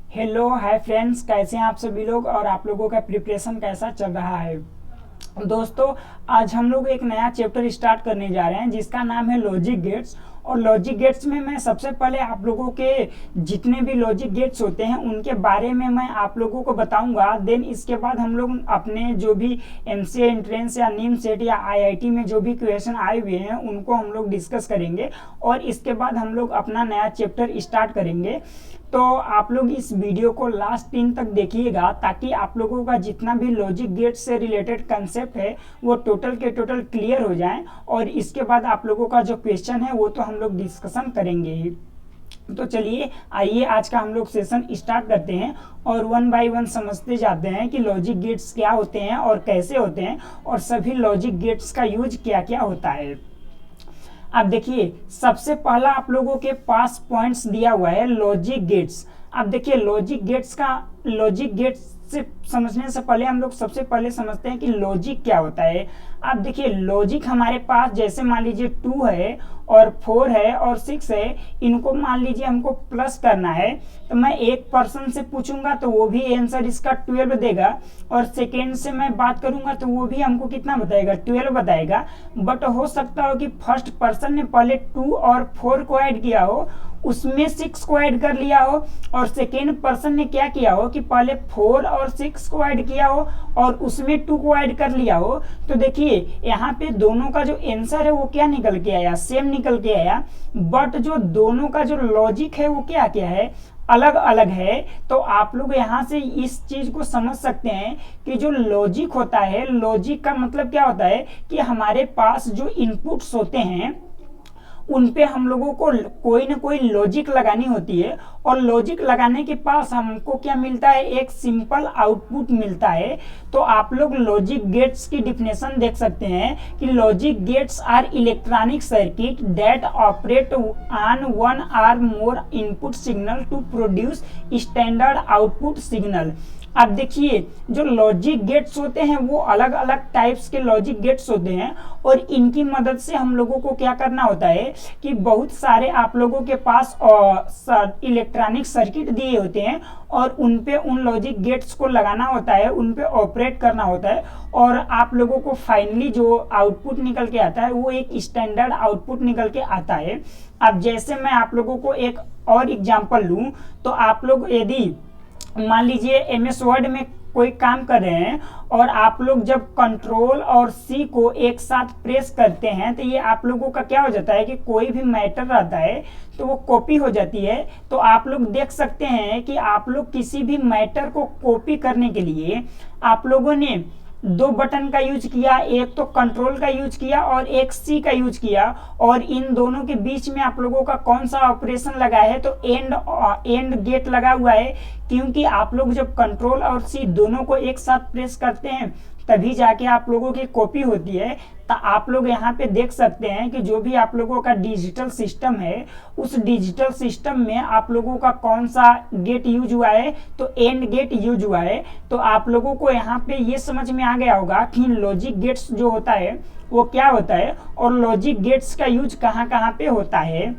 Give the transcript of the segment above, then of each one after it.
Hello hi friends, कैसे हैं आप सभी लोग और आप लोगों का प्रिपरेशन कैसा चल रहा है। दोस्तों, आज हम लोग एक नया चैप्टर स्टार्ट करने जा रहे हैं जिसका नाम है लॉजिक गेट्स। और लॉजिक गेट्स में मैं सबसे पहले आप लोगों के जितने भी लॉजिक गेट्स होते हैं उनके बारे में मैं आप लोगों को बताऊंगा। देन इसके बाद हम लोग अपने जो भी एमसीए एंट्रेंस या नीम सेट या आईआईटी में जो भी क्वेश्चन आए हुए हैं उनको हम लोग डिस्कस करेंगे और इसके बाद हम लोग अपना नया चैप्टर स्टार्ट करेंगे। तो आप लोग इस वीडियो को लास्ट 3 तक देखिएगा ताकि आप लोगों का जितना भी लॉजिक गेट से रिलेटेड कंसेप्ट है वो टोटल के टोटल क्लियर हो जाए और इसके बाद आप लोगों का जो क्वेश्चन है वो तो हम लोग डिस्कशन करेंगे ही। तो चलिए आइए आज का हम लोग सेशन स्टार्ट करते हैं और वन बाय वन समझते जाते हैं कि लॉजिक गेट्स क्या होते हैं और कैसे होते हैं और सभी लॉजिक गेट्स का यूज क्या क्या होता है। अब देखिए, सबसे पहला आप लोगों के पास पॉइंट्स दिया हुआ है लॉजिक गेट्स। अब देखिए, लॉजिक गेट्स से समझने से पहले हम लोग सबसे पहले समझते हैं कि लॉजिक क्या होता है। अब देखिए, लॉजिक हमारे पास जैसे मान लीजिए 2 है और 4 है और 6 है, इनको मान लीजिए हमको प्लस करना है तो मैं एक पर्सन से पूछूंगा तो वो भी आंसर इसका 12 देगा और सेकेंड से मैं बात करूंगा तो वो भी हमको कितना बताएगा, 12 बताएगा। बट हो सकता हो कि फर्स्ट पर्सन ने पहले 2 और 4 को ऐड किया हो, उसमें 6 को ऐड कर लिया हो और सेकेंड पर्सन ने क्या किया हो कि पहले 4 और 6 को ऐड किया हो और उसमें 2 को ऐड कर लिया हो। तो देखिए यहाँ पे दोनों का जो आंसर है वो क्या निकल के आया, सेम निकल के आया। बट जो दोनों का जो लॉजिक है वो क्या क्या है, अलग अलग है। तो आप लोग यहाँ से इस चीज को समझ सकते हैं कि जो लॉजिक होता है, लॉजिक का मतलब क्या होता है कि हमारे पास जो इनपुट्स होते हैं उन पे हम लोगों को कोई ना कोई लॉजिक लगानी होती है और लॉजिक लगाने के पास हमको क्या मिलता है, एक सिंपल आउटपुट मिलता है। तो आप लोग लॉजिक गेट्स की डिफिनेशन देख सकते हैं कि logic gates are electronic circuit that operate on one or more input signal to produce standard output signal. अब देखिए, जो लॉजिक गेट्स होते हैं वो अलग अलग टाइप्स के लॉजिक गेट्स होते हैं और इनकी मदद से हम लोगों को क्या करना होता है कि बहुत सारे आप लोगों के पास इलेक्ट्रॉनिक सर्किट दिए होते हैं और उन पे उन लॉजिक गेट्स को लगाना होता है, उन पे ऑपरेट करना होता है और आप लोगों को फाइनली जो आउटपुट निकल के आता है वो एक स्टैंडर्ड आउटपुट निकल के आता है। अब जैसे मैं आप लोगों को एक और एग्जांपल लूं तो आप लोग यदि मान लीजिए एमएस वर्ड में कोई काम कर रहे हैं और आप लोग जब कंट्रोल और सी को एक साथ प्रेस करते हैं तो ये आप लोगों का क्या हो जाता है कि कोई भी मैटर रहता है तो वो कॉपी हो जाती है। तो आप लोग देख सकते हैं कि आप लोग किसी भी मैटर को कॉपी करने के लिए आप लोगों ने 2 बटन का यूज किया, एक तो कंट्रोल का यूज किया और एक सी का यूज किया और इन दोनों के बीच में आप लोगों का कौन सा ऑपरेशन लगा है, तो एंड गेट लगा हुआ है। क्योंकि आप लोग जब कंट्रोल और सी दोनों को एक साथ प्रेस करते हैं तभी जाके आप लोगों की कॉपी होती है। तो आप लोग यहाँ पे देख सकते हैं कि जो भी आप लोगों का डिजिटल सिस्टम है उस डिजिटल सिस्टम में आप लोगों का कौन सा गेट यूज हुआ है, तो एंड गेट यूज हुआ है। तो आप लोगों को यहाँ पे ये समझ में आ गया होगा कि लॉजिक गेट्स जो होता है वो क्या होता है और लॉजिक गेट्स का यूज कहाँ कहाँ पे होता है।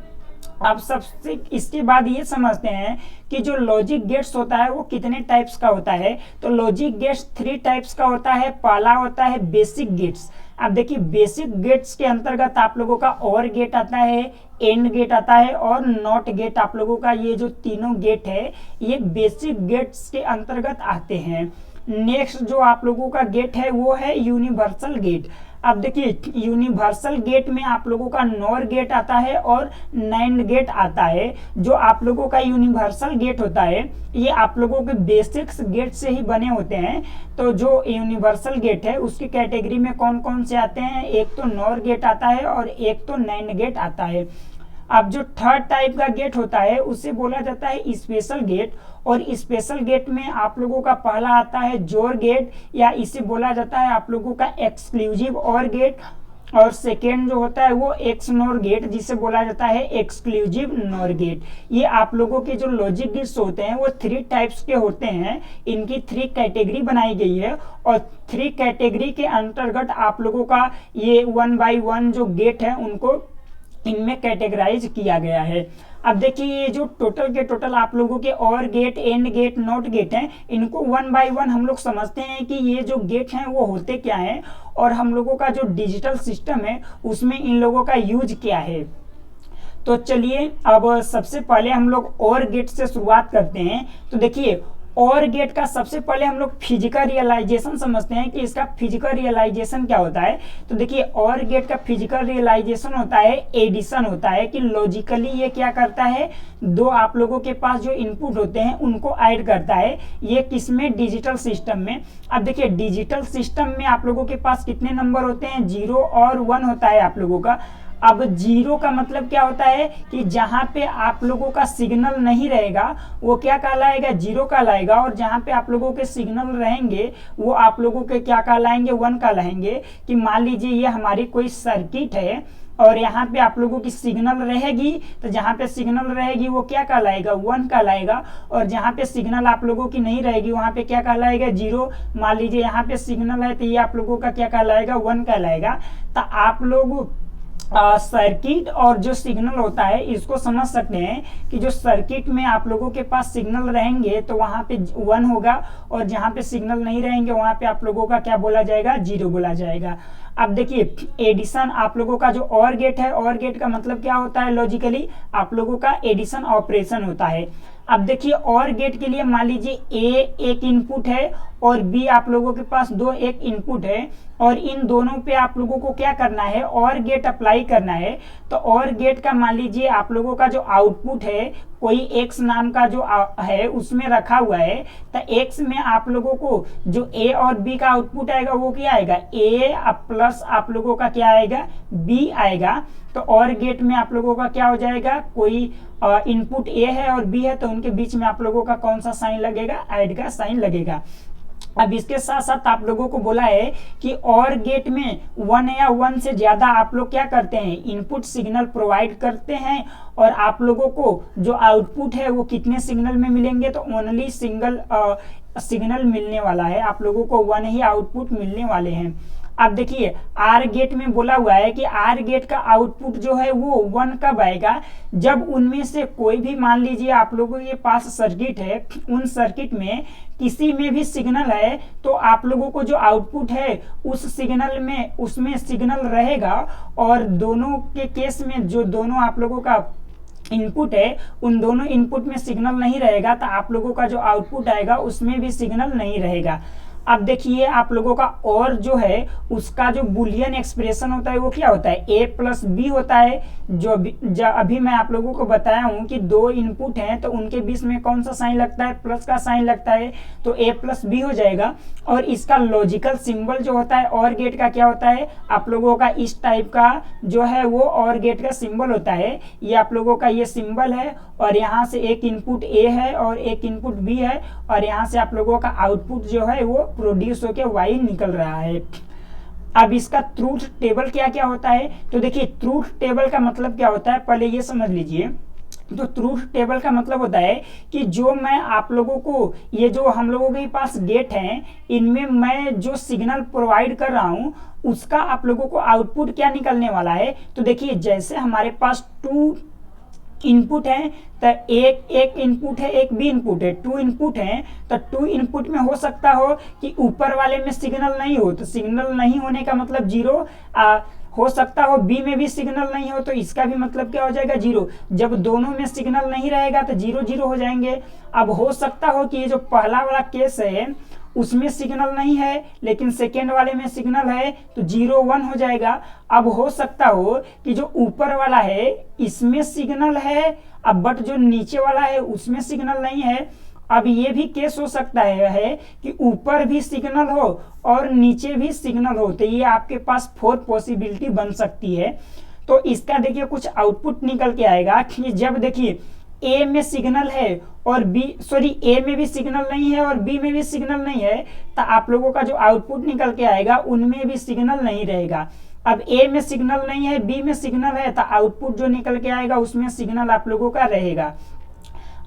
अब सबसे इसके बाद ये समझते हैं कि जो लॉजिक गेट्स होता है वो कितने टाइप्स का होता है। तो लॉजिक गेट्स 3 टाइप्स का होता है। पहला होता है बेसिक गेट्स। अब देखिए, बेसिक गेट्स के अंतर्गत आप लोगों का और गेट आता है, एंड गेट आता है और नॉट गेट। आप लोगों का ये जो तीनों गेट है ये बेसिक गेट्स के अंतर्गत आते हैं। नेक्स्ट जो आप लोगों का गेट है वो है यूनिवर्सल गेट। अब देखिए, यूनिवर्सल गेट में आप लोगों का नॉर गेट आता है और नैंड गेट आता है। जो आप लोगों का यूनिवर्सल गेट होता है ये आप लोगों के बेसिक्स गेट से ही बने होते हैं। तो जो यूनिवर्सल गेट है उसकी कैटेगरी में कौन कौन से आते हैं, एक तो नॉर गेट आता है और एक तो नैंड गेट आता है। अब जो थर्ड टाइप का गेट होता है उसे बोला जाता है स्पेशल गेट और स्पेशल गेट में आप लोगों का पहला आता है जोर गेट या इसे बोला जाता है आप लोगों का एक्सक्लूसिव और गेट और सेकेंड जो होता है वो एक्स नॉर गेट जिसे बोला जाता है एक्सक्लूसिव नॉर गेट। ये आप लोगों के जो लॉजिक गेट्स होते हैं वो 3 टाइप्स के होते हैं। इनकी 3 कैटेगरी बनाई गई है और 3 कैटेगरी के अंतर्गत आप लोगों का ये 1 बाय 1 जो गेट है उनको इनमें कैटेगराइज किया गया है। अब देखिए ये जो टोटल के टोटल आप लोगों के or gate, and gate, not gate हैं, इनको वन बाय वन हम लोग समझते हैं कि ये जो गेट हैं वो होते क्या हैं और हम लोगों का जो डिजिटल सिस्टम है उसमें इन लोगों का यूज क्या है। तो चलिए अब सबसे पहले हम लोग और गेट से शुरुआत करते हैं। तो देखिए और गेट का सबसे पहले हम लोग फिजिकल रियलाइजेशन समझते हैं कि इसका फिजिकल रियलाइजेशन क्या होता है। तो देखिए और गेट का फिजिकल रियलाइजेशन होता है एडिशन होता है, कि लॉजिकली ये क्या करता है, दो आप लोगों के पास जो इनपुट होते हैं उनको ऐड करता है। ये किसमें, डिजिटल सिस्टम में। अब देखिए डिजिटल सिस्टम में आप लोगों के पास कितने नंबर होते हैं, 0 और 1 होता है आप लोगों का। अब 0 का मतलब क्या होता है कि जहां पे आप लोगों का सिग्नल नहीं रहेगा वो क्या कहलाएगा, 0 कहलाएगा, और जहां पे आप लोगों के सिग्नल रहेंगे वो आप लोगों के क्या कहलाएंगे, 1 कहलाएंगे। कि मान लीजिए ये हमारी कोई सर्किट है और यहाँ पे आप लोगों की सिग्नल रहेगी, तो जहाँ पे सिग्नल रहेगी वो क्या कहलाएगा, 1 कहलाएगा, और जहाँ पे सिग्नल आप लोगों की नहीं रहेगी वहाँ पे क्या कहलाएगा, 0। मान लीजिए यहाँ पे सिग्नल है तो ये आप लोगों का क्या कहलाएगा, 1 कहलाएगा। तो आप लोग सर्किट और जो सिग्नल होता है इसको समझ सकते हैं कि जो सर्किट में आप लोगों के पास सिग्नल रहेंगे तो वहां पे 1 होगा, और जहां पे सिग्नल नहीं रहेंगे वहां पे आप लोगों का क्या बोला जाएगा, 0 बोला जाएगा। अब देखिए एडिशन आप लोगों का जो और गेट है, और गेट का मतलब क्या होता है, लॉजिकली आप लोगों का एडिशन ऑपरेशन होता है। अब देखिए और गेट के लिए मान लीजिए ए एक इनपुट है और बी आप लोगों के पास दो एक इनपुट है, और इन दोनों पे आप लोगों को क्या करना है, और गेट अप्लाई करना है। तो और गेट का मान लीजिए आप लोगों का जो आउटपुट है कोई x नाम का जो है उसमें रखा हुआ है, तो x में आप लोगों को जो a और b का आउटपुट आएगा वो क्या आएगा, a प्लस आप लोगों का क्या आएगा, b आएगा। तो और गेट में आप लोगों का क्या हो जाएगा, कोई इनपुट a है और b है, तो उनके बीच में आप लोगों का कौन सा साइन लगेगा, ऐड का साइन लगेगा। अब इसके साथ साथ आप लोगों को बोला है कि और गेट में 1 या 1 से ज्यादा आप लोग क्या करते हैं, इनपुट सिग्नल प्रोवाइड करते हैं, और आप लोगों को जो आउटपुट है वो कितने सिग्नल में मिलेंगे, तो ओनली सिंगल सिग्नल मिलने वाला है, आप लोगों को 1 ही आउटपुट मिलने वाले हैं। अब देखिए आर गेट में बोला हुआ है कि आर गेट का आउटपुट जो है वो 1 कब आएगा, जब उनमें से कोई भी मान लीजिए आप लोगों के पास सर्किट है, उन सर्किट में किसी में भी सिग्नल है तो आप लोगों को जो आउटपुट है उस सिग्नल में उसमें सिग्नल रहेगा, और दोनों के केस में जो दोनों आप लोगों का इनपुट है उन दोनों इनपुट में सिग्नल नहीं रहेगा, तो आप लोगों का जो आउटपुट आएगा उसमें भी सिग्नल नहीं रहेगा। अब देखिए आप लोगों का और जो है उसका जो बुलियन एक्सप्रेशन होता है वो क्या होता है, a प्लस बी होता है। जो अभी मैं आप लोगों को बताया हूं कि दो इनपुट हैं तो उनके बीच में कौन सा साइन लगता है, प्लस का साइन लगता है, तो a प्लस बी हो जाएगा। और इसका लॉजिकल सिंबल जो होता है और गेट का क्या होता है, आप लोगों का इस टाइप का जो है वो और गेट का सिंबल होता है। ये आप लोगों का ये सिंबल है, और यहाँ से एक इनपुट a है और एक इनपुट b है, और यहाँ से आप लोगों का आउटपुट जो है वो प्रोड्यूस होके y निकल रहा है। अब इसका ट्रूथ टेबल क्या क्या होता है, तो देखिए ट्रूथ टेबल का मतलब क्या होता है पहले ये समझ लीजिए। तो ट्रूथ टेबल का मतलब होता है कि जो मैं आप लोगों को ये जो हम लोगों के पास गेट हैं इनमें मैं जो सिग्नल प्रोवाइड कर रहा हूं उसका आप लोगों को आउटपुट क्या निकलने वाला है। तो देखिए जैसे हमारे पास 2 इनपुट है, तो एक इनपुट है एक बी इनपुट है, 2 इनपुट है, तो 2 इनपुट में हो सकता हो कि ऊपर वाले में सिग्नल नहीं हो, तो सिग्नल नहीं होने का मतलब 0। हो सकता हो बी में भी सिग्नल नहीं हो, तो इसका भी मतलब क्या हो जाएगा, 0। जब दोनों में सिग्नल नहीं रहेगा तो 0 0 हो जाएंगे। अब हो सकता हो कि ये जो पहला वाला केस है उसमें सिग्नल नहीं है लेकिन सेकेंड वाले में सिग्नल है, तो 0 1 हो जाएगा। अब हो सकता हो कि जो ऊपर वाला है इसमें सिग्नल है, अब बट जो नीचे वाला है उसमें सिग्नल नहीं है। अब ये भी केस हो सकता है कि ऊपर भी सिग्नल हो और नीचे भी सिग्नल हो, तो ये आपके पास 4 पॉसिबिलिटी बन सकती है। तो इसका देखिए कुछ आउटपुट निकल के आएगा कि जब देखिए ए में सिग्नल है और ए में भी सिग्नल नहीं है और बी में भी सिग्नल नहीं है, तो आप लोगों का जो आउटपुट निकल के आएगा उनमें भी सिग्नल नहीं रहेगा। अब ए में सिग्नल नहीं है बी में सिग्नल है, तो आउटपुट जो निकल के आएगा उसमें सिग्नल आप लोगों का रहेगा।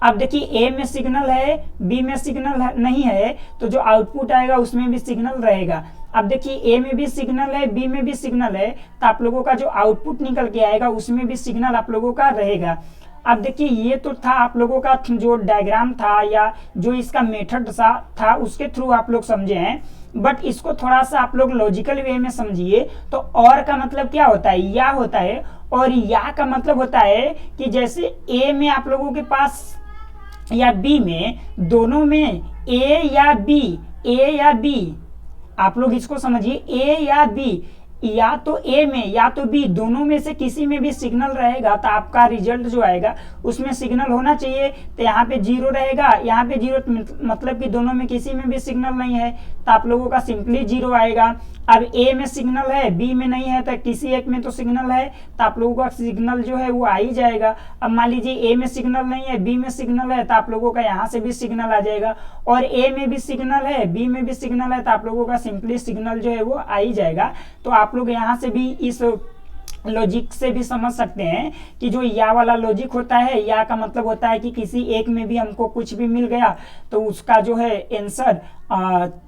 अब देखिए ए में सिग्नल है बी में सिग्नल नहीं है, तो जो आउटपुट आएगा उसमें भी सिग्नल रहेगा। अब देखिए ए में भी सिग्नल है बी में भी सिग्नल है, तो आप लोगों का जो आउटपुट निकल के आएगा उसमें भी सिग्नल आप लोगों का रहेगा। अब देखिए ये तो था आप लोगों का जो डायग्राम था या जो इसका मेथड था उसके थ्रू आप लोग समझे हैं, बट इसको थोड़ा सा आप लोग लॉजिकल वे में समझिए। तो और का मतलब क्या होता है, या होता है, और या का मतलब होता है कि जैसे ए में आप लोगों के पास या बी में, दोनों में ए या बी आप लोग इसको समझिए, ए या बी, या तो ए में या तो बी, दोनों में से किसी में भी सिग्नल रहेगा तो आपका रिजल्ट जो आएगा उसमें सिग्नल होना चाहिए। तो यहाँ पे 0 रहेगा, यहाँ पे 0 मतलब कि दोनों में किसी में भी सिग्नल नहीं है तो आप लोगों का सिंपली 0 आएगा। अब ए में सिग्नल है, बी में नहीं है, तो किसी एक में तो सिग्नल है तो आप लोगों का सिग्नल जो है वो आ ही जाएगा। अब मान लीजिए ए में सिग्नल नहीं है, बी में सिग्नल है, तो आप लोगों का यहाँ से भी सिग्नल आ जाएगा, और ए में भी सिग्नल है, बी में भी सिग्नल है, तो आप लोगों का सिंपली सिग्नल जो है वो आ ही जाएगा। तो आप लोग यहाँ से भी इस लॉजिक से भी समझ सकते हैं कि जो या वाला लॉजिक होता है, या का मतलब होता है कि किसी एक में भी हमको कुछ भी मिल गया तो उसका जो है आंसर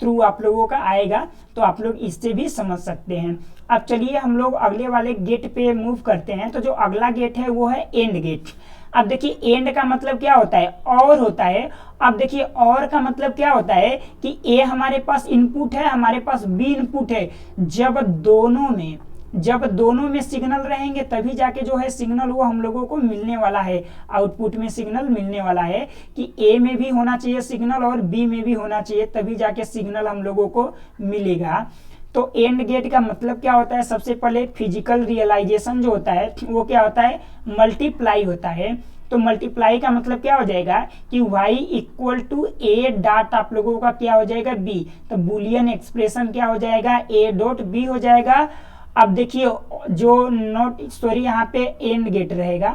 थ्रू आप लोगों का आएगा। तो आप लोग इससे भी समझ सकते हैं। अब चलिए हम लोग अगले वाले गेट पे मूव करते हैं। तो जो अगला गेट है वो है एंड गेट। अब देखिए एंड का मतलब क्या होता है, और होता है। अब देखिए और का मतलब क्या होता है कि ए हमारे पास इनपुट है, हमारे पास बी इनपुट है, जब दोनों में सिग्नल रहेंगे तभी जाके जो है सिग्नल वो हम लोगों को मिलने वाला है, आउटपुट में सिग्नल मिलने वाला है कि ए में भी होना चाहिए सिग्नल और बी में भी होना चाहिए, तभी जाके सिग्नल हम लोगों को मिलेगा। तो एंड गेट का मतलब क्या होता है, सबसे पहले फिजिकल रियलाइजेशन जो होता है वो क्या होता है, मल्टीप्लाई होता है। तो मल्टीप्लाई का मतलब क्या हो जाएगा कि y equal to A dot आप लोगों का क्या हो जाएगा, b। तो बुलियन एक्सप्रेशन क्या हो जाएगा, a डॉट b हो जाएगा। अब देखिए जो यहाँ पे एंड गेट रहेगा,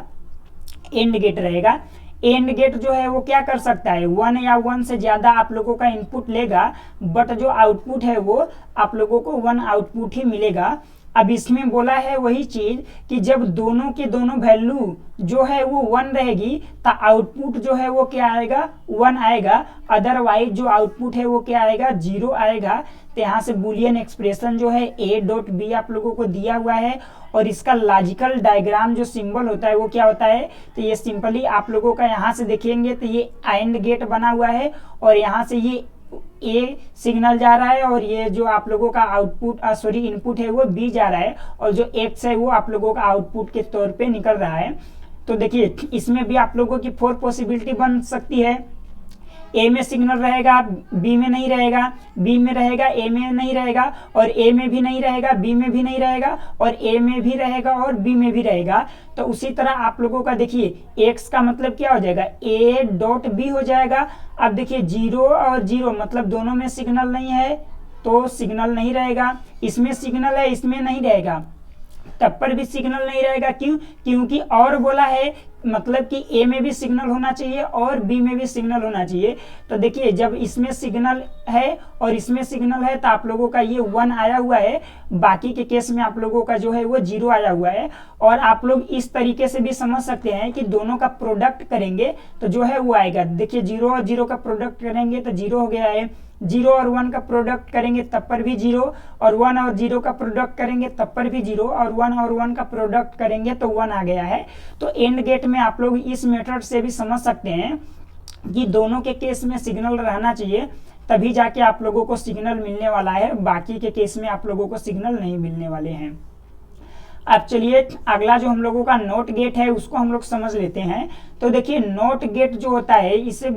एंड गेट जो है वो क्या कर सकता है, 1 या 1 से ज्यादा आप लोगों का इनपुट लेगा, बट जो आउटपुट है वो आप लोगों को 1 आउटपुट ही मिलेगा। अब इसमें बोला है वही चीज कि जब दोनों के दोनों वैल्यू जो है वो 1 रहेगी तो आउटपुट जो है वो क्या आएगा, 1 आएगा, अदरवाइज जो आउटपुट है वो क्या आएगा, 0 आएगा। तो यहाँ से बुलियन एक्सप्रेशन जो है a डॉट बी आप लोगों को दिया हुआ है, और इसका लॉजिकल डायग्राम जो सिंबल होता है वो क्या होता है, तो ये सिंपली आप लोगों का यहाँ से देखेंगे तो ये एंड गेट बना हुआ है, और यहाँ से ये ए सिग्नल जा रहा है, और ये जो आप लोगों का आउटपुट इनपुट है वो बी जा रहा है, और जो एक्स है वो आप लोगों का आउटपुट के तौर पे निकल रहा है। तो देखिए इसमें भी आप लोगों की 4 पॉसिबिलिटी बन सकती है। ए में सिग्नल रहेगा, बी में नहीं रहेगा, बी में रहेगा, ए में नहीं रहेगा, और ए में भी नहीं रहेगा, बी में भी नहीं रहेगा, और ए में भी रहेगा और बी में भी रहेगा। तो उसी तरह आप लोगों का देखिए एक्स का मतलब क्या हो जाएगा, ए डॉट बी हो जाएगा। अब देखिए 0 और 0 मतलब दोनों में सिग्नल नहीं है तो सिग्नल नहीं रहेगा, इसमें सिग्नल है इसमें नहीं रहेगा, तब पर भी सिग्नल नहीं रहेगा। क्यों, क्योंकि और बोला है, मतलब कि ए में भी सिग्नल होना चाहिए और बी में भी सिग्नल होना चाहिए। तो देखिए जब इसमें सिग्नल है और इसमें सिग्नल है तो आप लोगों का ये 1 आया हुआ है, बाकी के केस में आप लोगों का जो है वो 0 आया हुआ है। और आप लोग इस तरीके से भी समझ सकते हैं कि दोनों का प्रोडक्ट करेंगे तो जो है वो आएगा। देखिए 0 और 0 का प्रोडक्ट करेंगे तो 0 हो गया है, 0 और 1 का प्रोडक्ट करेंगे तब पर भी 0, और 1 और 0 का प्रोडक्ट करेंगे तब पर भी 0, और 1 और 1 का प्रोडक्ट करेंगे तो 1 आ गया है। तो एंड गेट में आप लोग इस मेथड से भी समझ सकते हैं कि दोनों के केस में सिग्नल रहना चाहिए, तभी जाके आप लोगों को सिग्नल मिलने वाला है, बाकी के केस में आप लोगों को सिग्नल नहीं मिलने वाले हैं। अब चलिए अगला जो हम लोगों का नॉट गेट है उसको हम लोग समझ लेते हैं। तो देखिए नॉट गेट जो होता है इसे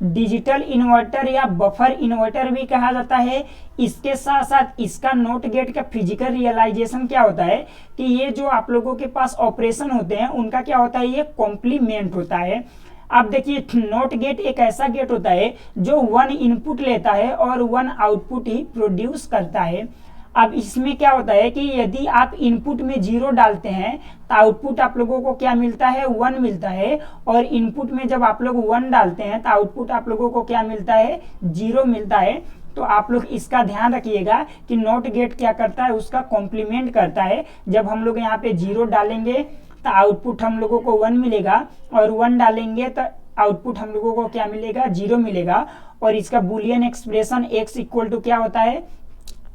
डिजिटल इन्वर्टर या बफर इन्वर्टर भी कहा जाता है। इसके साथ साथ इसका नॉट गेट का फिजिकल रियलाइजेशन क्या होता है कि ये जो आप लोगों के पास ऑपरेशन होते हैं उनका क्या होता है, ये कॉम्प्लीमेंट होता है। अब देखिए नॉट गेट एक ऐसा गेट होता है जो 1 इनपुट लेता है और 1 आउटपुट ही प्रोड्यूस करता है। अब इसमें क्या होता है कि यदि आप इनपुट में 0 डालते हैं तो आउटपुट आप लोगों को क्या मिलता है, 1 मिलता है, और इनपुट में जब आप लोग 1 डालते हैं तो आउटपुट आप लोगों को क्या मिलता है, 0 मिलता है। तो आप लोग इसका ध्यान रखिएगा कि नॉट गेट क्या करता है, उसका कॉम्प्लीमेंट करता है। जब हम लोग यहाँ पे 0 डालेंगे तो आउटपुट हम लोगों को 1 मिलेगा, और 1 डालेंगे तो आउटपुट हम लोगों को क्या मिलेगा, 0 मिलेगा। और इसका Boolean expression x equal to क्या होता है,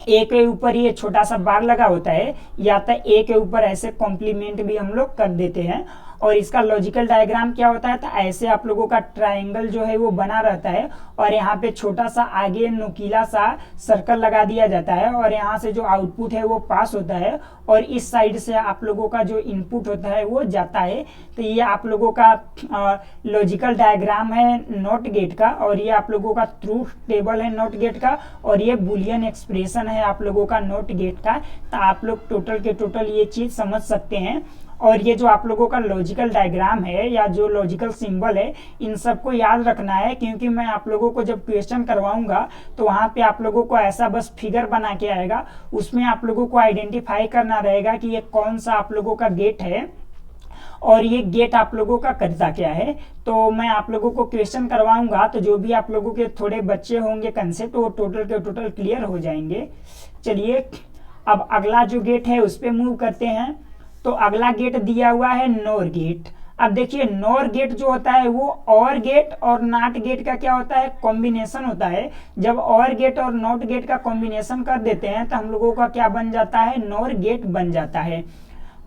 ए के ऊपर ये छोटा सा बार लगा होता है, या तो ए के ऊपर ऐसे कॉम्प्लीमेंट भी हम लोग कर देते हैं। और इसका लॉजिकल डायग्राम क्या होता है, तो ऐसे आप लोगों का ट्राइंगल जो है वो बना रहता है और यहाँ पे छोटा सा आगे नुकीला सा सर्कल लगा दिया जाता है और यहाँ से जो आउटपुट है वो पास होता है और इस साइड से आप लोगों का जो इनपुट होता है वो जाता है। तो ये आप लोगों का लॉजिकल डायग्राम है नॉट गेट का और ये आप लोगों का ट्रूथ टेबल है नॉट गेट का और ये बुलियन एक्सप्रेशन है आप लोगों का नॉट गेट का। तो आप लोग टोटल के टोटल ये चीज समझ सकते हैं। और ये जो आप लोगों का लॉजिकल डायग्राम है या जो लॉजिकल सिंबल है इन सबको याद रखना है, क्योंकि मैं आप लोगों को जब क्वेश्चन करवाऊंगा तो वहां पे आप लोगों को ऐसा बस फिगर बना के आएगा, उसमें आप लोगों को आइडेंटिफाई करना रहेगा कि ये कौन सा आप लोगों का गेट है और ये गेट आप लोगों का करता क्या है। तो मैं आप लोगों को क्वेश्चन करवाऊंगा तो जो भी आप लोगों के थोड़े बच्चे होंगे कंसेप्ट वो टोटल के टोटल क्लियर हो जाएंगे। चलिए अब अगला जो गेट है उस पर मूव करते हैं। तो अगला गेट दिया हुआ है नोर गेट। अब देखिए नोर गेट जो होता है वो और गेट और नॉट गेट का क्या होता है, कॉम्बिनेशन होता है। जब और गेट और नॉट गेट का कॉम्बिनेशन कर देते हैं तो हम लोगों का क्या बन जाता है, नोर गेट बन जाता है।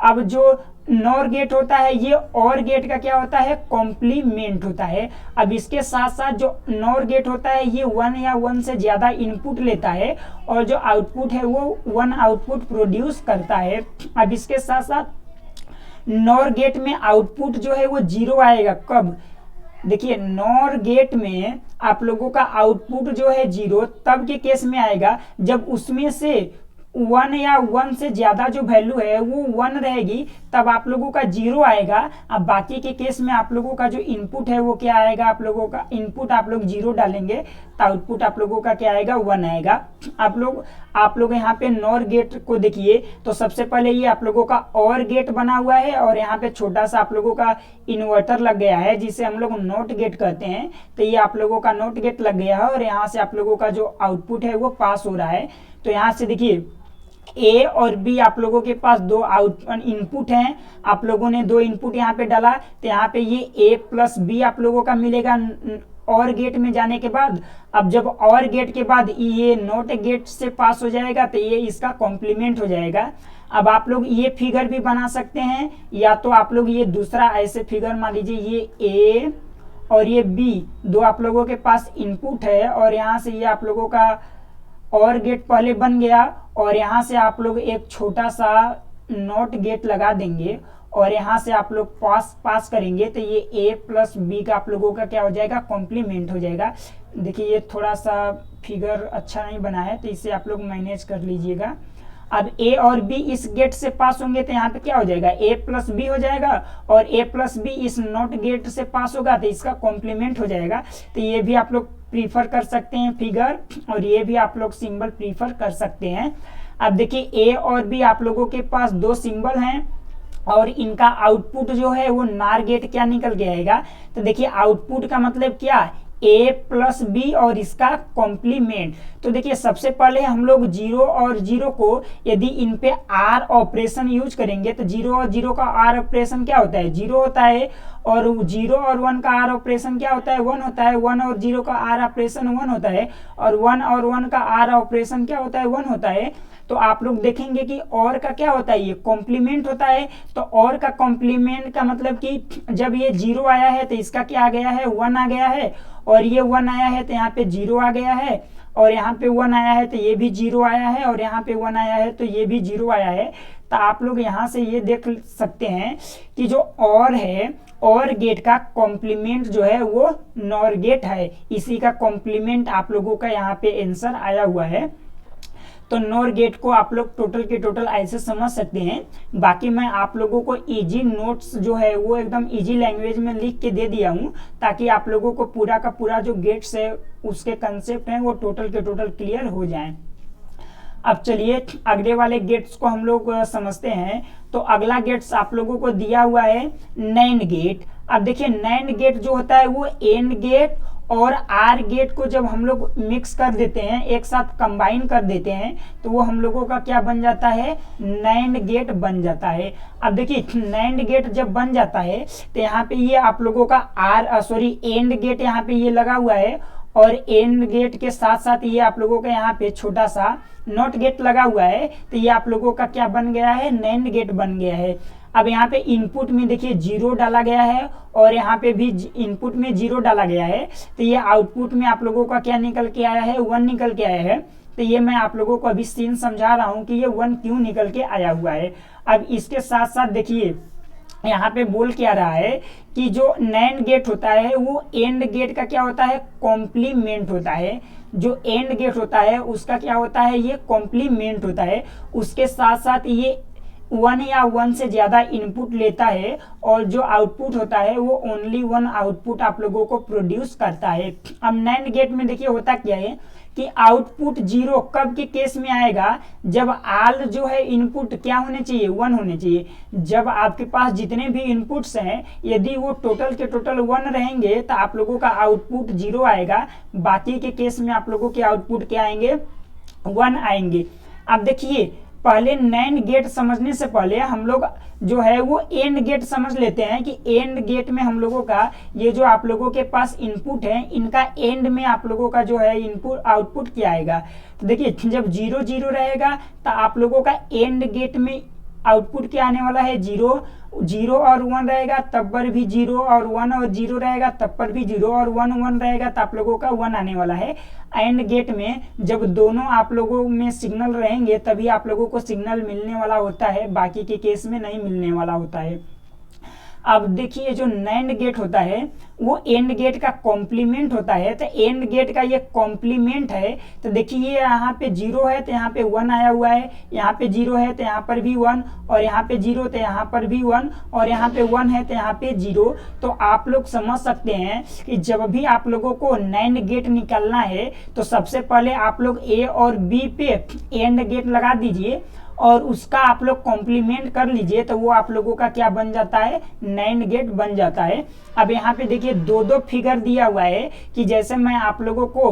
अब जो नॉर गेट होता है ये और गेट का क्या होता है, कॉम्प्लीमेंट होता है। अब इसके साथ साथ जो नॉर गेट होता है ये 1 या 1 से ज्यादा इनपुट लेता है और जो आउटपुट है वो 1 आउटपुट प्रोड्यूस करता है। अब इसके साथ साथ नॉर गेट में आउटपुट जो है वो 0 आएगा। कब, देखिए नॉर गेट में आप लोगों का आउटपुट जो है 0 तब के केस में आएगा जब उसमें से 1 या 1 से ज्यादा जो वैल्यू है वो 1 रहेगी, तब आप लोगों का 0 आएगा। अब बाकी के केस में आप लोगों का जो इनपुट है वो क्या आएगा, आप लोगों का इनपुट आप लोग 0 डालेंगे तो आउटपुट आप लोगों का क्या आएगा, 1 आएगा। आप लोग यहाँ पे नॉर गेट को देखिए तो सबसे पहले ये आप लोगों का और गेट बना हुआ है और यहाँ पे छोटा सा आप लोगों का इन्वर्टर लग गया है जिसे हम लोग नॉट गेट कहते हैं। तो ये आप लोगों का नॉट गेट लग गया है और यहाँ से आप लोगों का जो आउटपुट है वो पास हो रहा है। तो यहाँ से देखिए ए और बी आप लोगों के पास दो इनपुट हैं, आप लोगों ने 2 इनपुट यहाँ पे डाला तो यहाँ पे ये ए प्लस बी आप लोगों का मिलेगा और गेट में जाने के बाद। अब जब और गेट के बाद ये नॉट गेट से पास हो जाएगा तो ये इसका कॉम्प्लीमेंट हो जाएगा। अब आप लोग ये फिगर भी बना सकते हैं या तो आप लोग ये दूसरा ऐसे फिगर मान लीजिए ये ए और ये बी 2 आप लोगों के पास इनपुट है और यहाँ से ये आप लोगों का और गेट पहले बन गया और यहाँ से आप लोग एक छोटा सा नॉट गेट लगा देंगे और यहाँ से आप लोग पास करेंगे तो ये ए प्लस बी का आप लोगों का क्या हो जाएगा, कॉम्प्लीमेंट हो जाएगा। देखिए ये थोड़ा सा फिगर अच्छा नहीं बना है तो इसे आप लोग मैनेज कर लीजिएगा। अब ए और बी इस गेट से पास होंगे तो यहाँ पे क्या हो जाएगा, ए प्लस बी हो जाएगा और ए प्लस बी इस नॉट गेट से पास होगा तो इसका कॉम्प्लीमेंट हो जाएगा। तो ये भी आप लोग प्रीफर कर सकते हैं फिगर और ये भी आप लोग सिंबल प्रीफर कर सकते हैं। अब देखिए ए और बी आप लोगों के पास 2 सिंबल हैं और इनका आउटपुट जो है वो नार गेट क्या निकल के आएगा। तो देखिए आउटपुट का मतलब क्या, ए प्लस बी और इसका कॉम्प्लीमेंट। तो देखिए सबसे पहले हम लोग 0 और 0 को यदि इन पे आर ऑपरेशन यूज करेंगे तो 0 और 0 का आर ऑपरेशन क्या होता है, 0 होता है और 0 और 1 का आर ऑपरेशन क्या होता है, 1 होता है। 1 और 0 का आर ऑपरेशन 1 होता है और 1 और 1 का आर ऑपरेशन क्या होता है, 1 होता है। तो आप लोग देखेंगे कि और का क्या होता है, ये कॉम्प्लीमेंट होता है। तो और का कॉम्प्लीमेंट का मतलब कि जब ये 0 आया है तो इसका क्या आ गया है, 1 आ गया है और ये 1 आया है तो यहाँ पे 0 आ गया है और यहाँ पे 1 आया है तो ये भी 0 आया है और यहाँ पे 1 आया है तो ये भी 0 आया है। तो आप लोग यहाँ से ये देख सकते हैं कि जो और है और गेट का कॉम्प्लीमेंट जो है वो नॉर गेट है, इसी का कॉम्प्लीमेंट आप लोगों का यहाँ पे आंसर आया हुआ है। तो नॉर गेट को आप लोग टोटल के टोटल ऐसे समझ सकते हैं। बाकी मैं आप लोगों को इजी नोट्स जो है वो एकदम इजी लैंग्वेज में लिख के दे दिया हूँ ताकि आप लोगों को पूरा का पूरा जो गेट्स है उसके कंसेप्ट हैं वो टोटल के टोटल क्लियर हो जाएं। अब चलिए अगले वाले गेट्स को हम लोग समझते हैं। तो अगला गेट्स आप लोगों को दिया हुआ है नैंड गेट। अब देखिए नैंड गेट जो होता है वो एंड गेट और आर गेट को जब हम लोग मिक्स कर देते हैं, एक साथ कंबाइन कर देते हैं तो वो हम लोगों का क्या बन जाता है, नैंड गेट बन जाता है। अब देखिए नैंड गेट जब बन जाता है तो यहाँ पे ये आप लोगों का एंड गेट यहाँ पे ये लगा हुआ है और एंड गेट के साथ साथ ये आप लोगों का यहाँ पे छोटा सा नॉट गेट लगा हुआ है। तो ये आप लोगों का क्या बन गया है, नैंड गेट बन गया है। अब यहाँ पे इनपुट में देखिए 0 डाला गया है और यहाँ पे भी इनपुट में 0 डाला गया है, तो ये आउटपुट में आप लोगों का क्या निकल के आया है, 1 निकल के आया है। तो ये मैं आप लोगों को अभी सीन समझा रहा हूँ कि ये 1 क्यों निकल के आया हुआ है। अब इसके साथ साथ देखिए यहाँ पे बोल क्या रहा है कि जो नैंड गेट होता है वो एंड गेट का क्या होता है, कॉम्प्लीमेंट होता है। जो एंड गेट होता है उसका क्या होता है, ये कॉम्प्लीमेंट होता है। उसके साथ साथ ये 1 या 1 से ज्यादा इनपुट लेता है और जो आउटपुट होता है वो ओनली 1 आउटपुट आप लोगों को प्रोड्यूस करता है। अब नैंड गेट में देखिए होता क्या है कि आउटपुट 0 कब के केस में आएगा, जब आल जो है इनपुट क्या होने चाहिए, 1 होने चाहिए। जब आपके पास जितने भी इनपुट्स हैं यदि वो टोटल के टोटल 1 रहेंगे तो आप लोगों का आउटपुट 0 आएगा, बाकी के केस में आप लोगों के आउटपुट क्या आएंगे, 1 आएंगे। अब देखिए पहले नैंड गेट समझने से पहले हम लोग जो है वो एंड गेट समझ लेते हैं कि एंड गेट में हम लोगों का ये जो आप लोगों के पास इनपुट है इनका एंड में आप लोगों का जो है इनपुट आउटपुट क्या आएगा। तो देखिए जब 0 0 रहेगा तो आप लोगों का एंड गेट में आउटपुट क्या आने वाला है, 0 0 और 1 रहेगा तब पर भी 0 और 1 और 0 रहेगा तब पर भी 0 और 1 1 रहेगा तो आप लोगों का 1 आने वाला है। एंड गेट में जब दोनों आप लोगों में सिग्नल रहेंगे तभी आप लोगों को सिग्नल मिलने वाला होता है, बाकी के केस में नहीं मिलने वाला होता है। अब देखिए जो नैंड गेट होता है वो एंड गेट का कॉम्प्लीमेंट होता है, तो एंड गेट का ये कॉम्प्लीमेंट है। तो देखिए यहाँ पे 0 है तो यहाँ पे 1 आया हुआ है, यहाँ पे 0 है तो यहाँ पर भी 1, और यहाँ पे 0 तो यहाँ पर भी 1, और यहाँ पे 1 है तो यहाँ पे 0। तो आप लोग समझ सकते हैं कि जब भी आप लोगों को नैंड गेट निकालना है तो सबसे पहले आप लोग ए और बी पे एंड गेट लगा दीजिए और उसका आप लोग कॉम्प्लीमेंट कर लीजिए तो वो आप लोगों का क्या बन जाता है, नैंड गेट बन जाता है। अब यहाँ पे देखिए 2 फिगर दिया हुआ है कि जैसे मैं आप लोगों को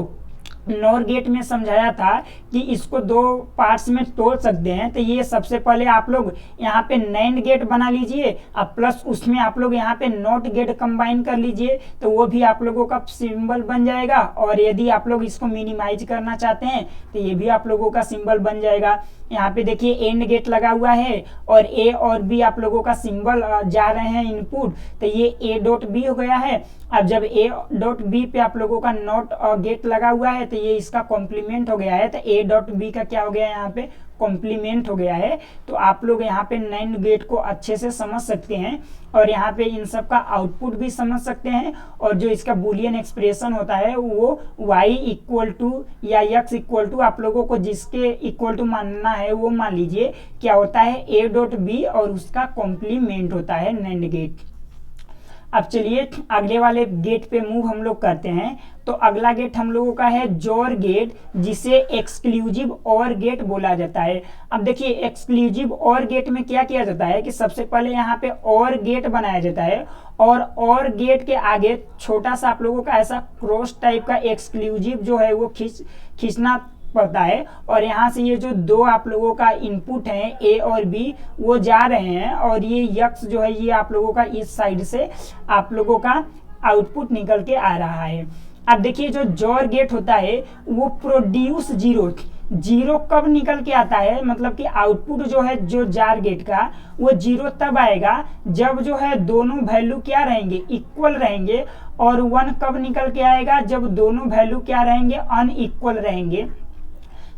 नॉर गेट में समझाया था कि इसको 2 पार्ट्स में तोड़ सकते हैं। तो ये सबसे पहले आप लोग यहाँ पे नैंड गेट बना लीजिए अब प्लस उसमें आप लोग यहाँ पे नॉट गेट कंबाइन कर लीजिए तो वो भी आप लोगों का सिंबल बन जाएगा। और यदि आप लोग इसको मिनिमाइज करना चाहते हैं तो ये भी आप लोगों का सिंबल बन जाएगा। यहाँ पे देखिए एंड गेट लगा हुआ है और ए और बी आप लोगों का सिंबल जा रहे हैं इनपुट, तो ये ए डॉट बी हो गया है। अब जब ए डॉट बी पे आप लोगों का नॉट गेट लगा हुआ है तो ये इसका कॉम्प्लीमेंट हो गया है, तो ए डॉट बी का क्या हो गया यहाँ पे, कॉम्प्लीमेंट हो गया है। तो आप लोग यहाँ पे नैंड गेट को अच्छे से समझ सकते हैं और यहाँ पे इन सब का आउटपुट भी समझ सकते हैं। और जो इसका बुलियन एक्सप्रेशन होता है वो y इक्वल टू या x इक्वल टू आप लोगों को जिसके इक्वल टू मानना है वो मान लीजिए क्या होता है, a डॉट बी और उसका कॉम्प्लीमेंट होता है नैंड गेट। अब चलिए अगले वाले गेट पे मूव हम लोग करते हैं। तो अगला गेट हम लोगों का है जोर गेट, जिसे एक्सक्लूसिव और गेट बोला जाता है। अब देखिए एक्सक्लूसिव और गेट में क्या किया जाता है कि सबसे पहले यहाँ पे और गेट बनाया जाता है और गेट के आगे छोटा सा आप लोगों का ऐसा क्रॉस टाइप का एक्सक्लूसिव जो है वो खींचना पड़ता है। और यहाँ से ये जो 2 आप लोगों का इनपुट है ए और बी वो जा रहे हैं और ये यक्स जो है ये आप लोगों का इस साइड से आप लोगों का आउटपुट निकल के आ रहा है। अब देखिए जो जोर गेट होता है वो प्रोड्यूस 0 कब निकल के आता है, मतलब कि आउटपुट जो है जो जार गेट का वो 0 तब आएगा जब जो है दोनों वैल्यू क्या रहेंगे, इक्वल रहेंगे। और 1 कब निकल के आएगा, जब दोनों वैल्यू क्या रहेंगे, अनइक्वल रहेंगे।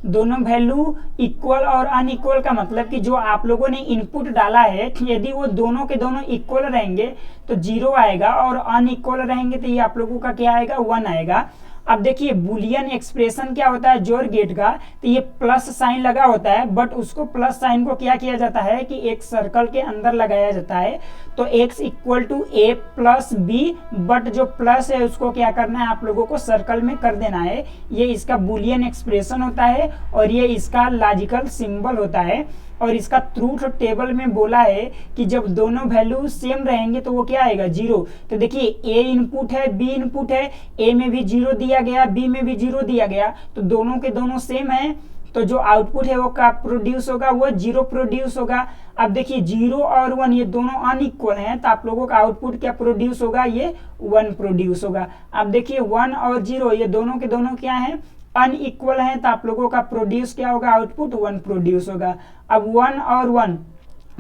दोनों वैल्यू इक्वल और अनइक्वल का मतलब कि जो आप लोगों ने इनपुट डाला है यदि वो दोनों के दोनों इक्वल रहेंगे तो 0 आएगा और अनइक्वल रहेंगे तो ये आप लोगों का क्या आएगा, 1 आएगा। अब देखिए बुलियन एक्सप्रेशन क्या होता है जोर गेट का, तो ये प्लस साइन लगा होता है बट उसको प्लस साइन को क्या किया जाता है कि एक सर्कल के अंदर लगाया जाता है। तो x equal to A plus B, but जो प्लस है उसको क्या करना है आप लोगों को सर्कल में कर देना है। ये इसका बुलियन एक्सप्रेशन होता है और ये इसका लॉजिकल सिंबल होता है। और इसका ट्रूथ टेबल में बोला है कि जब दोनों वैल्यू सेम रहेंगे तो वो क्या आएगा, 0। तो देखिए ए इनपुट है बी इनपुट है, ए में भी 0 दिया गया बी में भी 0 दिया गया तो दोनों के दोनों सेम है, तो जो आउटपुट है वो क्या प्रोड्यूस होगा, वो 0 प्रोड्यूस होगा। अब देखिए 0 और 1 ये दोनों अनइक्वल हैं तो आप लोगों का आउटपुट क्या प्रोड्यूस होगा, ये 1 प्रोड्यूस होगा। अब देखिए 1 और 0 ये दोनों के दोनों क्या हैं, अनइक्वल है तो आप लोगों का प्रोड्यूस क्या होगा, आउटपुट 1 प्रोड्यूस होगा। अब 1 और 1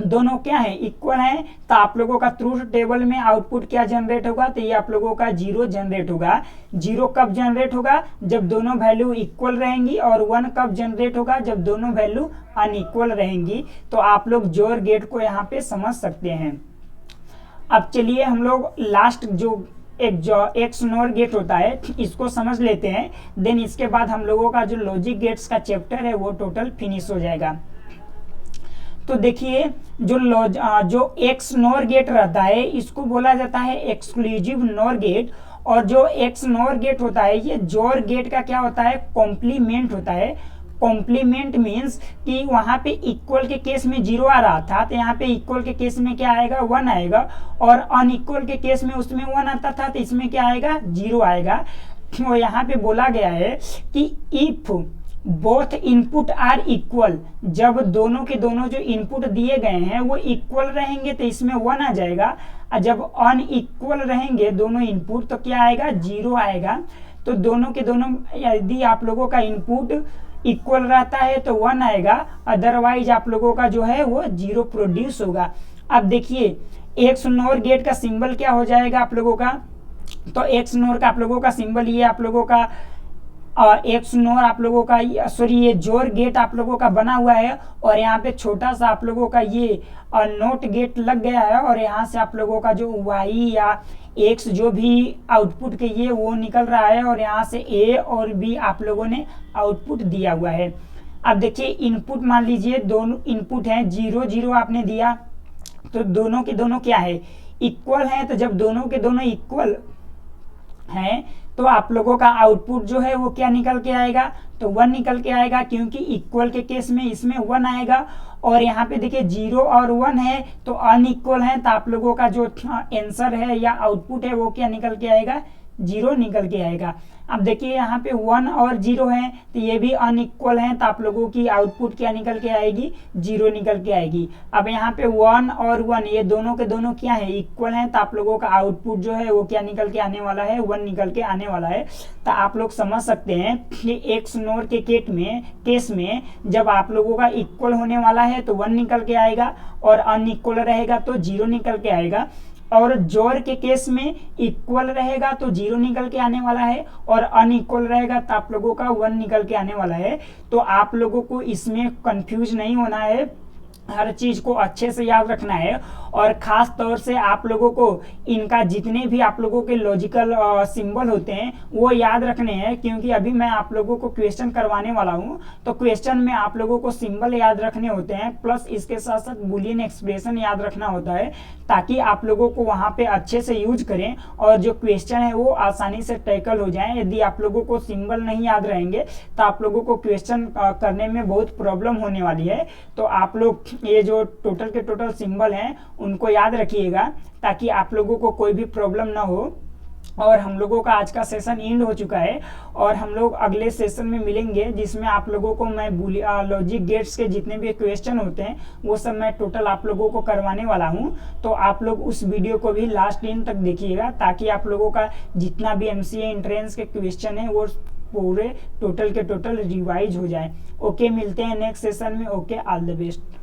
दोनों क्या है, इक्वल है, तो आप लोगों का ट्रूथ टेबल में आउटपुट क्या जनरेट होगा, तो ये आप लोगों का 0 जनरेट होगा। 0 कब जनरेट होगा, जब दोनों वैल्यू इक्वल रहेंगी, और 1 कब जनरेट होगा, जब दोनों वैल्यू अनइक्वल रहेंगी। तो आप लोग जोर गेट को यहाँ पे समझ सकते हैं। अब चलिए हम लोग लास्ट जो एक्स नोर गेट होता है इसको समझ लेते हैं, देन इसके बाद हम लोगों का जो लॉजिक गेट्स का चैप्टर है वो टोटल फिनिश हो जाएगा। तो देखिए जो एक्स नोर गेट रहता है इसको बोला जाता है एक्सक्लूसिव नोर गेट, और जो एक्स नोर गेट होता है ये जोर गेट का क्या होता है, कॉम्प्लीमेंट होता है। कॉम्प्लीमेंट मीन्स कि वहां पे इक्वल के केस में 0 आ रहा था, तो यहाँ पे इक्वल के केस में क्या आएगा, 1 आएगा, और अनइक्वल के केस में उसमें 1 आता था, तो इसमें क्या आएगा, 0 आएगा। और यहाँ पे बोला गया है कि if both input are equal, जब दोनों के दोनों जो इनपुट दिए गए हैं वो इक्वल रहेंगे तो इसमें 1 आ जाएगा, और जब अनइक्वल रहेंगे दोनों इनपुट तो क्या आएगा, 0 आएगा। तो दोनों के दोनों यदि आप लोगों का इनपुट इक्वल रहता है तो 1 आएगा, अदरवाइज आप लोगों का जो है वो 0 प्रोड्यूस होगा। अब देखिए एक्स नोर गेट का सिंबल क्या हो जाएगा आप लोगों का, तो एक्स नोर का आप लोगों का सिंबल ये आप लोगों का एक्स नोर आप लोगों का सॉरी ये जोर गेट आप लोगों का बना हुआ है, और यहाँ पे छोटा सा आप लोगों का ये नोट गेट लग गया है, और यहाँ से आप लोगों का जो वाई या एक्स जो भी आउटपुट के ये वो निकल रहा है, और यहाँ से ए और बी आप लोगों ने आउटपुट दिया हुआ है। अब देखिए इनपुट मान लीजिए दोनों इनपुट हैं, 0 0 आपने दिया, तो दोनों के दोनों क्या है, इक्वल है। तो जब दोनों के दोनों इक्वल हैं तो आप लोगों का आउटपुट जो है वो क्या निकल के आएगा, तो 1 निकल के आएगा, क्योंकि इक्वल के केस में इसमें 1 आएगा। और यहाँ पे देखिए 0 और 1 है तो अनइक्वल है, तो आप लोगों का जो आंसर है या आउटपुट है वो क्या निकल के आएगा, 0 निकल के आएगा। अब देखिए यहाँ पे 1 और 0 है तो ये भी अनइक्वल है, तो आप लोगों की आउटपुट क्या निकल के आएगी, 0 निकल के आएगी। अब यहाँ पे 1 और 1 ये दोनों के दोनों क्या है, इक्वल है, तो आप लोगों का आउटपुट जो है वो क्या निकल के आने वाला है, 1 निकल के आने वाला है। तो आप लोग समझ सकते हैं कि एक्स नोर के केस में जब आप लोगों का इक्वल होने वाला है तो 1 निकल के आएगा, और अनइक्वल रहेगा तो 0 निकल के आएगा। और जोर के केस में इक्वल रहेगा तो 0 निकल के आने वाला है, और अनइक्वल रहेगा तो आप लोगों का 1 निकल के आने वाला है। तो आप लोगों को इसमें कंफ्यूज नहीं होना है, हर चीज को अच्छे से याद रखना है, और खास तौर से आप लोगों को इनका जितने भी आप लोगों के लॉजिकल सिंबल होते हैं वो याद रखने हैं, क्योंकि अभी मैं आप लोगों को क्वेश्चन करवाने वाला हूं, तो क्वेश्चन में आप लोगों को सिंबल याद रखने होते हैं, प्लस इसके साथ साथ बूलियन एक्सप्रेशन याद रखना होता है, ताकि आप लोगों को वहां पे अच्छे से यूज करें और जो क्वेश्चन है वो आसानी से टैकल हो जाए। यदि आप लोगों को सिंबल नहीं याद रहेंगे तो आप लोगों को क्वेश्चन करने में बहुत प्रॉब्लम होने वाली है। तो आप लोग ये जो टोटल के टोटल सिंबल हैं उनको याद रखिएगा, ताकि आप लोगों को कोई भी प्रॉब्लम ना हो। और हम लोगों का आज का सेशन एंड हो चुका है, और हम लोग अगले सेशन में मिलेंगे, जिसमें आप लोगों को मैं लॉजिक गेट्स के जितने भी क्वेश्चन होते हैं वो सब मैं टोटल आप लोगों को करवाने वाला हूं। तो आप लोग उस वीडियो को भी लास्ट एंड तक देखिएगा, ताकि आप लोगों का जितना भी एमसीए एंट्रेंस के क्वेश्चन है वो पूरे टोटल के टोटल रिवाइज हो जाए। ओके, मिलते हैं नेक्स्ट सेशन में। Okay, all the best.